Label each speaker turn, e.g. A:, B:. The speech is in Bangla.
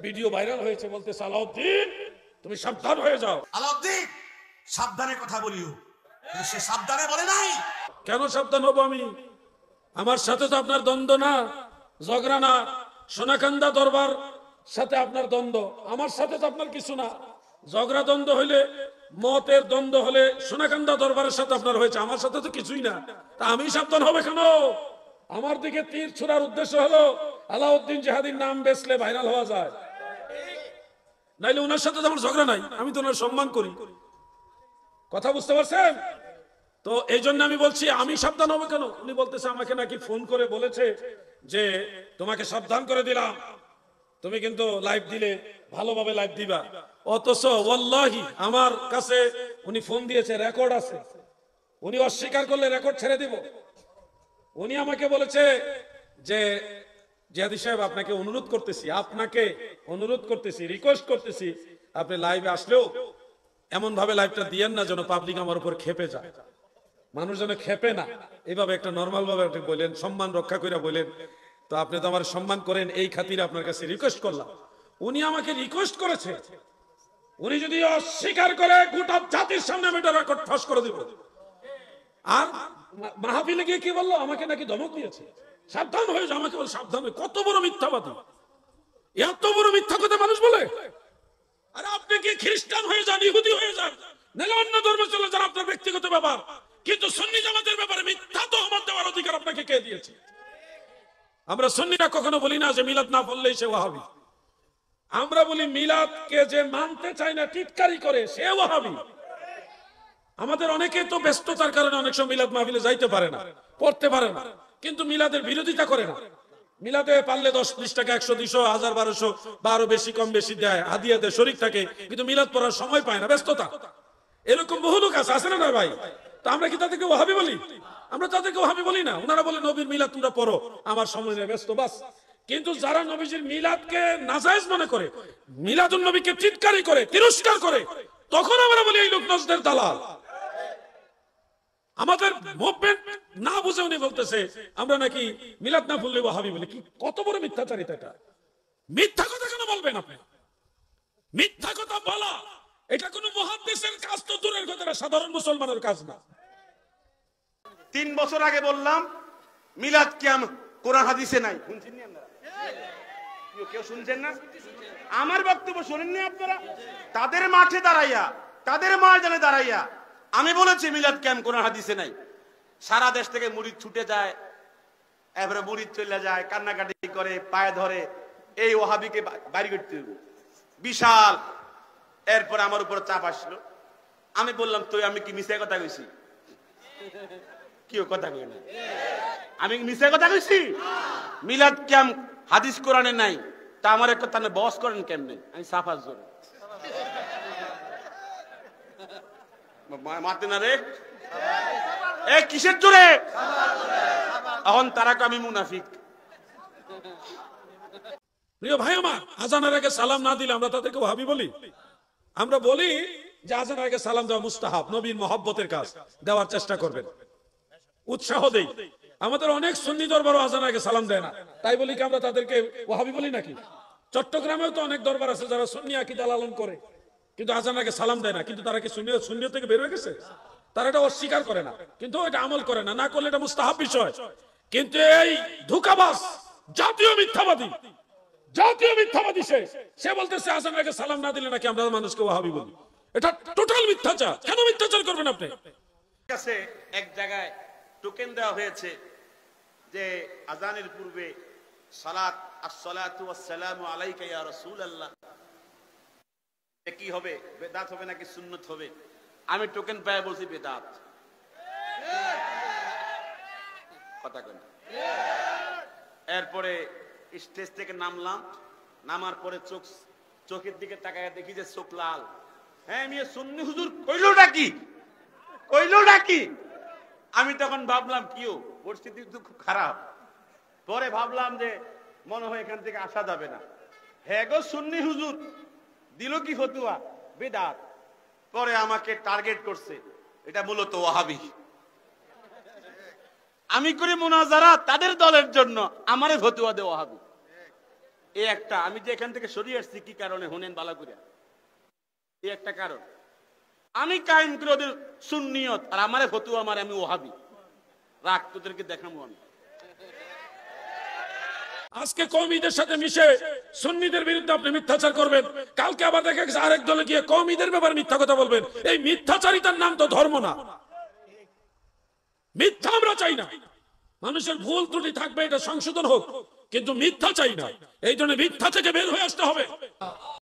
A: ভিডিও ভাইরাল হয়েছে, বলতে আলাউদ্দিন তুমি সাবধান হয়ে যাও।
B: আলাউদ্দিন সাবধানে কথা বলিও, সে সাবধানে বলে নাই।
A: কেন সাবধান হবো আমি? আমার সাথে তো আপনার দ্বন্দ্ব না, ঝগড়া না। সোনাকান্দা দরবার সাথে আপনার দ্বন্দ্ব, আমার সাথে তো আপনার কিছু না। ঝগড়া দ্বন্দ্ব হইলে, মতের দ্বন্দ্ব হলে সোনাকান্দা দরবারের সাথে আপনার হয়েছে, আমার সাথে তো কিছুই না। তা আমি সাবধান হবে কেন? আমার দিকে তীর ছোড়ার উদ্দেশ্য হলো আলাউদ্দিন জিহাদির নাম বেচলে ভাইরাল হওয়া যায়, নাইলে ওনার সাথে তো আমার ঝগড়া নাই, আমি তো ওনার সম্মান করি। কথা বুঝতে পারছেন? তো এই জন্য আমি বলছি আমি সাবধান হবো কেন? উনি বলতেছে আমাকে নাকি ফোন করে বলেছে যে তোমাকে সাবধান করে দিলাম, তুমি কিন্তু লাইভ দিলে ভালোভাবে লাইভ দিবা। অথচ ওয়াল্লাহি আমার কাছে উনি ফোন দিয়েছে, রেকর্ড আছে। উনি অস্বীকার করলে রেকর্ড ছেড়ে দিব। উনি আমাকে বলেছে যে জিহাদি সাহেব আপনাকে অনুরোধ করতেছি, রিকোয়েস্ট করতেছি, আপনি লাইভে আসলেও এমন ভাবে লাইভটা দিয়েন না যেন পাবলিক আমার উপর খেপে যায়, মানুষ যেন খেপে না। এইভাবে একটা নর্মাল ভাবে আপনি বললেন, সম্মান রক্ষা করে বললেন। তো আপনি তো আমার সম্মান করেন, এই খাতিরে আপনার কাছে রিকোয়েস্ট করলাম। উনি আমাকে রিকোয়েস্ট করেছে, উনি যদি অস্বীকার করে গোটা জাতির সামনে আমি এটা রেকর্ড ফাঁস করে দিব। আর মাহফিলে গিয়ে কি বললো? আমাকে নাকি ধমক দিয়েছে, সাবধান হয়ে যাও। আমাকে বলে সাবধান হয়ে, কত বড় মিথ্যাবাদী, এত বড় মিথ্যা কথা মানুষ বলে। আর আপনি কি খ্রিস্টান হয়ে যান, ইহুদি হয়ে যান, নাহলে অন্য ধর্মে চলে যান, আপনার ব্যক্তিগত ব্যাপার। কিন্তু সুন্নি জামাতের ব্যাপারে মিথ্যা তহমত দেওয়ার অধিকার আপনাকে কে দিয়েছে? আমরা সুন্নিরা কখনো বলি না যে মিলাদ না পড়লেই সে ওয়াহাবি। আমরা বলি মিলাদকে যে মানতে চায় না, টিটকারি করে, সে ওয়াহাবি। আমাদের অনেকে তো ব্যস্ততার কারণে অনেক সময় মিলাদ মাহফিলে যাইতে পারে না, পড়তে পারে না, কিন্তু মিলাদের বিরোধিতা করে না। মিলাদে পারলে 10-20 টাকা, 100-200, 1000-1200 বা আরো বেশি কম বেশি দেয়, হাদিয়া দেয়, শরীক থাকে, কিন্তু মিলাদ পড়ার সময় পায় না, ব্যস্ততা। এরকম বহু লোক আছে না না ভাই? তা আমরা কি তাদেরকে ওয়াহাবি বলি? আমরা তাদেরকে ওয়াহাবি বলি না। ওনারা বলে নবীর মিলাদ তোমরা পড়ো, আমার সময় নেই, ব্যস্ত, বাস। কিন্তু যারা নবীজির মিলাদকে নাজায়েজ মনে করে, মিলাদুন নবীকে টিটকারি করে, তিরস্কার করে, তখন আমরা বলি এই লোক নজদের দালাল। আমাদের মুভমেন্ট না বুঝে উনি বলতেছে আমরা নাকি মিলাদ না পড়লে ওয়াহাবি বলি। কি কত বড় মিথ্যাচারিতা এটা! মিথ্যা কথা কেন বলবেন আপনি? মিথ্যা কথা বলা এটা কোন মুহাদ্দিসের কাজ তো দূরের কথা, সাধারণ মুসলমানের কাজ না।
B: 3 বছর আগে বললাম মিলাদ কিয়াম কোরআন হাদিসে নাই, শুনছেন না আপনারা? কেউ শুনছেন না? আমার বক্তব্য শুনেননি আপনারা? তাদের মাঠে দাঁড়াইয়া, তাদের ময়দানে দাঁড়াইয়া আমি বলেছি মিলাদ কিয়াম কোরআন হাদিসে নাই। সারা দেশ থেকে মুরিদ ছুটে যায়, এবারে মুরিদ চলে যায়, কান্নাকাটি করে, পায়ে ধরে, এই ওয়াহাবিকে বাড়ি করতে হবে, বিশাল। এরপর আমার উপর চাপ আসলো। আমি বললাম তো আমি কি মিথ্যা কথা কইছি? কি কথা কই না? আমি মিথ্যা কথা কইছি? মিলাদ কিয়াম হাদিস কোরআনে নাই, তা আমার এক কথা বস করেন কেমনে? আমি সাফার জোরে মারতে না রে, কিসের জোরে? এখন তারা আমি মুনাফিক।
A: প্রিয় ভাই আমার, আজানের আগে সালাম না দিলে আমরা তাদেরকে ওয়াহাবি বলি? আমরা বলি যে আজানের আগে সালাম দেওয়া মুস্তাহাব, নবীর মহব্বতের কাজ, দেওয়ার চেষ্টা করবেন, উৎসাহ দেই। আমাদের অনেক সুন্নি দরবারও আজানের আগে সালাম দেয় না, তাই বলি কি আমরা তাদেরকে ওয়াহাবি বলি নাকি? চট্টগ্রামেও তো অনেক দরবার আছে যারা সুন্নি আকীদা লালন করে, কিন্তু আজানের আগে সালাম দেয় না। কিন্তু তারা কি সুন্নিয়ত থেকে বের হয়ে গেছে? তারা এটা অস্বীকার করে না, কিন্তু এটা আমল করে না, না করলে এটা মুস্তাহাব বিষয়। কিন্তু এই ধোঁকাবাজ জাতীয় মিথ্যাবাদী সে বলতেছে আজানের আগে সালাম না দিলে নাকি আমরা মানুষকে ওয়াহাবি বলি। এটা টোটাল মিথ্যাচার। কেন মিথ্যাচার করবেন আপনি?
B: কাছে এক জায়গায় টোকেন দেওয়া হয়েছে যে আজানের পূর্বে সালাত, আসসালাতু ওয়াসসালামু আলাইকা ইয়া রাসূলুল্লাহ, কি হবে? বেদাত হবে নাকি সুন্নত হবে? আমি টোকেন পেয়ে বলছি বেদাত। কথা কই না? এরপরে স্টেজ থেকে নামলাম, নামার পরে চোখের দিকে তাকায় দেখি যে চোখ লাল। হ্যাঁ, আমি সুন্নি হুজুর কইলোটা কি? আমি তখন ভাবলাম কিও পরিস্থিতি তো খুব খারাপ। পরে ভাবলাম যে মনে হয় এখান থেকে আসা যাবে না। হ্যাঁ গো, সুন্নি হুজুর দিল কি ফতুয়া? বেদাত। পরে আমাকে টার্গেট করছে, এটা মূলত ওয়াহাবি। আমি করি মুনাজারা তাদের দলের জন্য, আমারে ফতুয়া দে ওয়াহাবি। এই একটা, আমি যে এখান থেকে সরিয়ে আসছি কি কারণে হুনেন বালাকুরিয়া, এই একটা কারণ। আমি কায়েম করে ওদের সুন্নিয়ত, আর আমারে ফতুয়া আমার, আমি ওহাবি। রাখ, তোদেরকে দেখাবো আমি।
A: আজকে কওমীদের সাথে মিশে সুন্নিদের বিরুদ্ধে আপনি মিথ্যাচার করবেন, কালকে আবার দেখা গেছে আরেক দলে গিয়ে কওমীদের ব্যাপারে মিথ্যা কথা বলবেন। এই মিথ্যাচারিতার নাম তো ধর্ম না। মিথ্যা আমরা চাই না, মানুষের ভুল ত্রুটি থাকবে, এটা সংশোধন হোক, কিন্তু মিথ্যা চাই না। এই জন্য মিথ্যা থেকে বের হয়ে আসতে হবে।